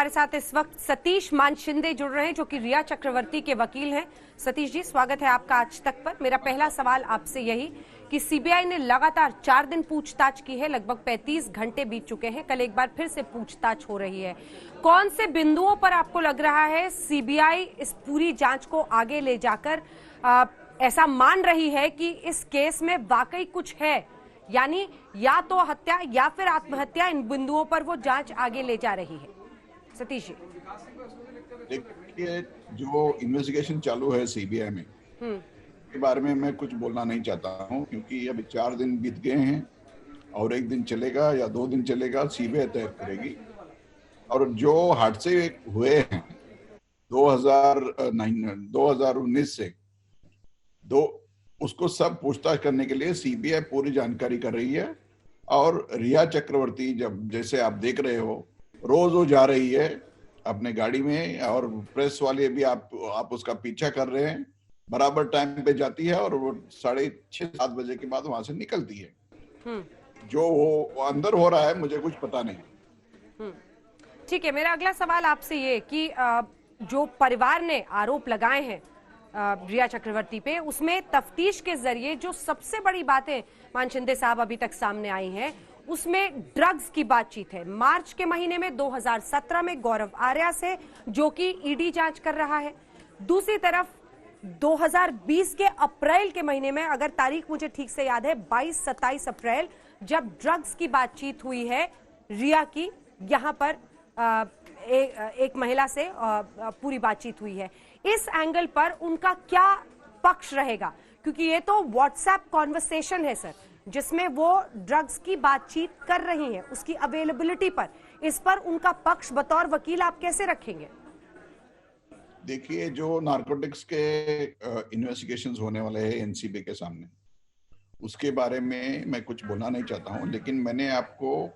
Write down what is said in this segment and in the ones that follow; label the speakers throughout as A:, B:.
A: हमारे साथ इस वक्त सतीश मानशिंदे जुड़ रहे हैं, जो कि रिया चक्रवर्ती के वकील हैं। सतीश जी, स्वागत है आपका आज तक पर। मेरा पहला सवाल आपसे यही कि सीबीआई ने लगातार 4 दिन पूछताछ की है, लगभग 35 घंटे बीत चुके हैं, कल एक बार फिर से पूछताछ हो रही है। कौन से बिंदुओं पर आपको लग रहा है सीबीआई इस पूरी जांच को आगे ले जाकर ऐसा मान रही है कि इस केस में वाकई कुछ है, यानी या तो हत्या या फिर आत्महत्या, इन बिंदुओं पर वो जांच आगे ले जा रही है? सतीश जी,
B: देखिए, जो इन्वेस्टिगेशन चालू है सीबीआई में के बारे में मैं कुछ बोलना नहीं चाहता हूं, क्योंकि अभी 4 दिन बीत गए हैं और 1 दिन चलेगा या 2 दिन चलेगा, सीबीआई तय करेगी। और जो हादसे हुए हैं 2019 से उसको सब पूछताछ करने के लिए सीबीआई पूरी जानकारी कर रही है। और रिया चक्रवर्ती, जैसे आप देख रहे हो, रोज वो जा रही है अपने गाड़ी में, और प्रेस वाले भी आप उसका पीछा कर रहे हैं, बराबर टाइम पे जाती है और वो 6:30-7 बजे के बाद वहां से निकलती है। जो वो अंदर हो रहा है मुझे कुछ पता नहीं।
A: ठीक है, मेरा अगला सवाल आपसे ये कि जो परिवार ने आरोप लगाए हैं रिया चक्रवर्ती पे, उसमें तफ्तीश के जरिए जो सबसे बड़ी बातें मानशिंदे साहब अभी तक सामने आई हैं, उसमें ड्रग्स की बातचीत है। मार्च के महीने में 2017 में गौरव आर्या से, जो कि ईडी जांच कर रहा है। दूसरी तरफ 2020 के अप्रैल के महीने में, अगर तारीख मुझे ठीक से याद है, 22-27 अप्रैल, जब ड्रग्स की बातचीत हुई है रिया की, यहां पर एक महिला से पूरी बातचीत हुई है। इस एंगल पर उनका क्या पक्ष रहेगा? क्योंकि ये तो व्हाट्सएप कॉन्वर्सेशन है सर, जिसमें वो ड्रग्स की बातचीत कर रही हैं, उसकी अवेलेबिलिटी पर, इस पर उनका पक्ष बतौर वकील आप कैसे रखेंगे?
B: देखिए, जो नारकोटिक्स के इन्वेस्टिगेशंस होने वाले हैं एनसीबी के सामने, उसके बारे में मैं कुछ बोलना नहीं चाहता हूं, लेकिन मैंने आपको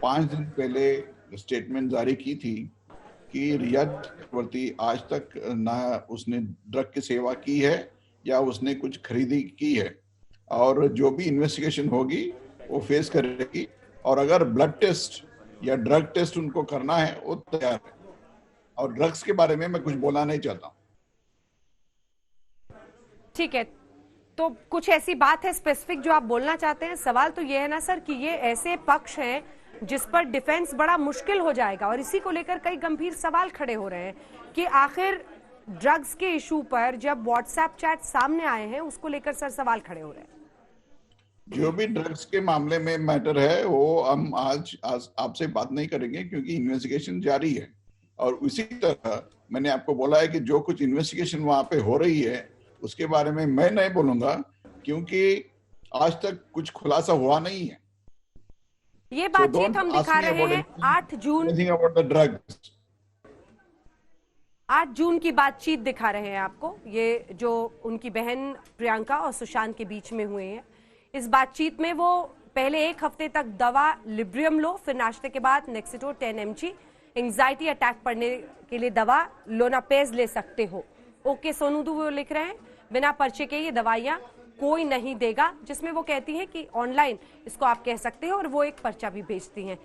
B: 5 दिन पहले स्टेटमेंट जारी की थी कि रिया चक्रवर्ती आज तक ना उसने ड्रग की सेवा की है या उसने कुछ खरीदी की है, और जो भी इन्वेस्टिगेशन होगी वो फेस करेगी। और अगर ब्लड टेस्ट या ड्रग टेस्ट उनको करना है वो तैयार है, और ड्रग्स के बारे में मैं कुछ बोलना नहीं चाहता।
A: ठीक है, तो कुछ ऐसी बात है स्पेसिफिक जो आप बोलना चाहते हैं? सवाल तो ये है ना सर कि ये ऐसे पक्ष हैं जिस पर डिफेंस बड़ा मुश्किल हो जाएगा, और इसी को लेकर कई गंभीर सवाल खड़े हो रहे हैं कि आखिर ड्रग्स के इशू पर जब व्हाट्सएप चैट सामने आए हैं, उसको लेकर सर सवाल खड़े हो रहे हैं।
B: जो भी ड्रग्स के मामले में मैटर है वो हम आज आपसे बात नहीं करेंगे, क्योंकि इन्वेस्टिगेशन जारी है। और उसी तरह मैंने आपको बोला है कि जो कुछ इन्वेस्टिगेशन वहां पे हो रही है उसके बारे में मैं नहीं बोलूंगा, क्योंकि आज तक कुछ खुलासा हुआ नहीं है।
A: ये बातचीत हम दिखा रहे हैं 8 जून की बातचीत दिखा रहे हैं आपको, ये जो उनकी बहन प्रियंका और सुशांत के बीच में हुए हैं। इस बातचीत में वो पहले 1 हफ्ते तक दवा लिब्रियम लो, फिर नाश्ते के बाद नेक्सिटो 10 mg, एंग्जाइटी अटैक पड़ने के लिए दवा लोनापेज ले सकते हो। ओके सोनूदू वो लिख रहे हैं, बिना पर्चे के ये दवाइयां कोई नहीं देगा, जिसमें वो कहती हैं कि ऑनलाइन इसको आप कह सकते हो, और वो एक पर्चा भी भेजती हैं।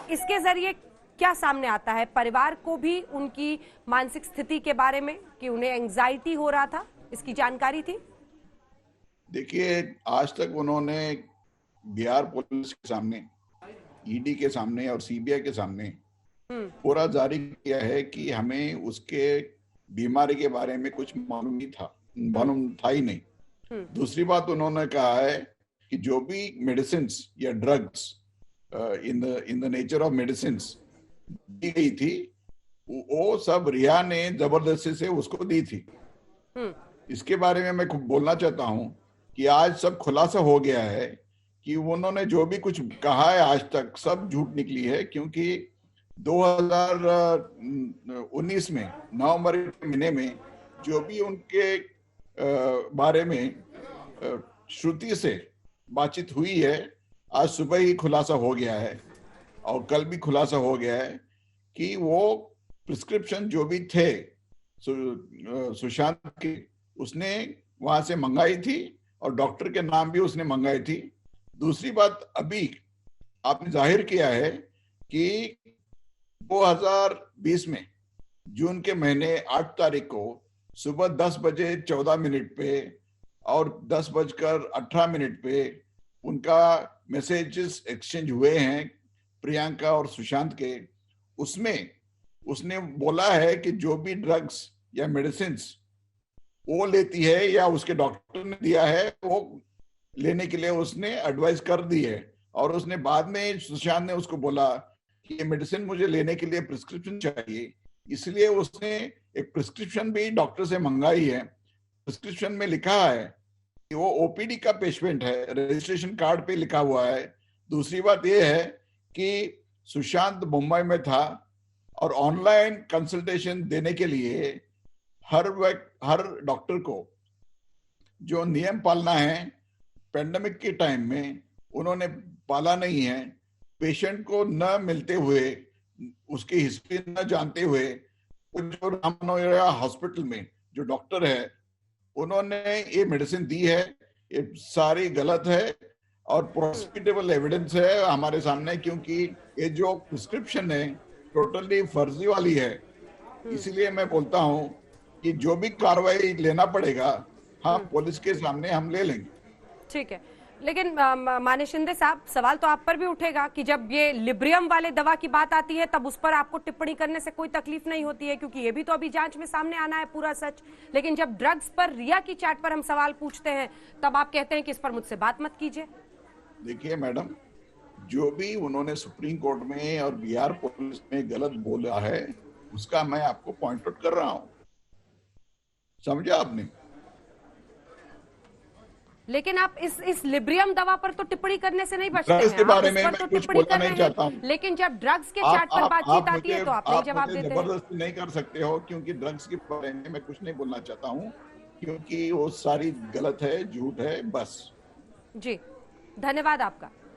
A: इसके जरिए क्या सामने आता है? परिवार को भी उनकी मानसिक स्थिति के बारे में, कि उन्हें एंग्जाइटी हो रहा था, इसकी जानकारी थी?
B: देखिए, आज तक उन्होंने बिहार पुलिस के सामने, ईडी के सामने और सीबीआई के सामने पूरा जारी किया है कि हमें उसके बीमारी के बारे में कुछ मालूम था ही नहीं। दूसरी बात, उन्होंने कहा है कि जो भी मेडिसिन या drugs in the nature of medicine दी गई थी, वो सब रिया ने जबरदस्ती से उसको दी थी। इसके बारे में मैं बोलना चाहता हूं कि आज सब खुलासा हो गया है कि उन्होंने जो भी कुछ कहा है आज तक सब झूठ निकली है, क्योंकि 2019 में नवंबर के महीने में जो भी उनके बारे में श्रुति से बातचीत हुई है, आज सुबह ही खुलासा हो गया है, और कल भी खुलासा हो गया है कि वो प्रिस्क्रिप्शन जो भी थे सुशांत की, उसने वहां से मंगाई थी, और डॉक्टर के नाम भी उसने मंगाई थी। दूसरी बात, अभी आपने जाहिर किया है कि 2020 में जून के महीने 8 तारीख को सुबह 10 बजे 14 मिनट पे और 10 बजकर 18 मिनट पे उनका मैसेजेस एक्सचेंज हुए हैं प्रियंका और सुशांत के। उसमें उसने बोला है कि जो भी ड्रग्स या मेडिसिन वो लेती है या उसके डॉक्टर ने दिया है वो लेने के लिए उसने एडवाइस कर दी है। और उसने बाद में सुशांत ने उसको बोला कि ये मेडिसिन मुझे लेने के लिए प्रिस्क्रिप्शन चाहिए, इसलिए उसने एक प्रिस्क्रिप्शन भी डॉक्टर से मंगाई है। प्रिस्क्रिप्शन में लिखा है कि वो ओपीडी का पेशेंट है, रजिस्ट्रेशन कार्ड पे लिखा हुआ है। दूसरी बात यह है कि सुशांत मुंबई में था और ऑनलाइन कंसल्टेशन देने के लिए हर डॉक्टर को जो नियम पालना है पेंडेमिक के टाइम में उन्होंने पाला नहीं है। पेशेंट को न मिलते हुए, उसकी हिस्ट्री न जानते हुए, जो रामनोया हॉस्पिटल में जो डॉक्टर है उन्होंने ये मेडिसिन दी है, ये सारी गलत है और प्रोसिक्यूटेबल एविडेंस है हमारे सामने, क्योंकि ये जो प्रिस्क्रिप्शन है टोटली फर्जी वाली है। इसीलिए मैं बोलता हूं कि जो भी कार्रवाई लेना पड़ेगा हाँ पुलिस के सामने हम ले लेंगे।
A: ठीक है, लेकिन माननीय शिंदे साहब, सवाल तो आप पर भी उठेगा कि जब ये लिब्रियम वाले दवा की बात आती है तब उस पर आपको टिप्पणी करने से कोई तकलीफ नहीं होती है, क्योंकि ये भी तो अभी जांच में सामने आना है पूरा सच। लेकिन जब ड्रग्स पर, रिया की चाट पर हम सवाल पूछते हैं तब आप कहते हैं कि इस पर मुझसे बात मत कीजिए।
B: देखिए मैडम, जो भी उन्होंने सुप्रीम कोर्ट में और बिहार पुलिस में गलत बोला है उसका मैं आपको पॉइंट आउट कर रहा हूं, समझा आपने?
A: लेकिन आप इस लिब्रियम दवा पर तो टिप्पणी करने से नहीं बचते
B: ड्रग्स
A: हैं।
B: के बारे में
A: मैं
B: तो कुछ बोलना नहीं चाहता हूं।
A: लेकिन जब ड्रग्स के चार्ट पर बातचीत आती है तो आप नहीं जवाब देते हैं।
B: जबरदस्ती नहीं कर सकते हो, क्योंकि ड्रग्स के बारे में मैं कुछ नहीं बोलना चाहता हूं, क्योंकि वो सारी गलत है, झूठ है, बस।
A: जी, धन्यवाद आपका।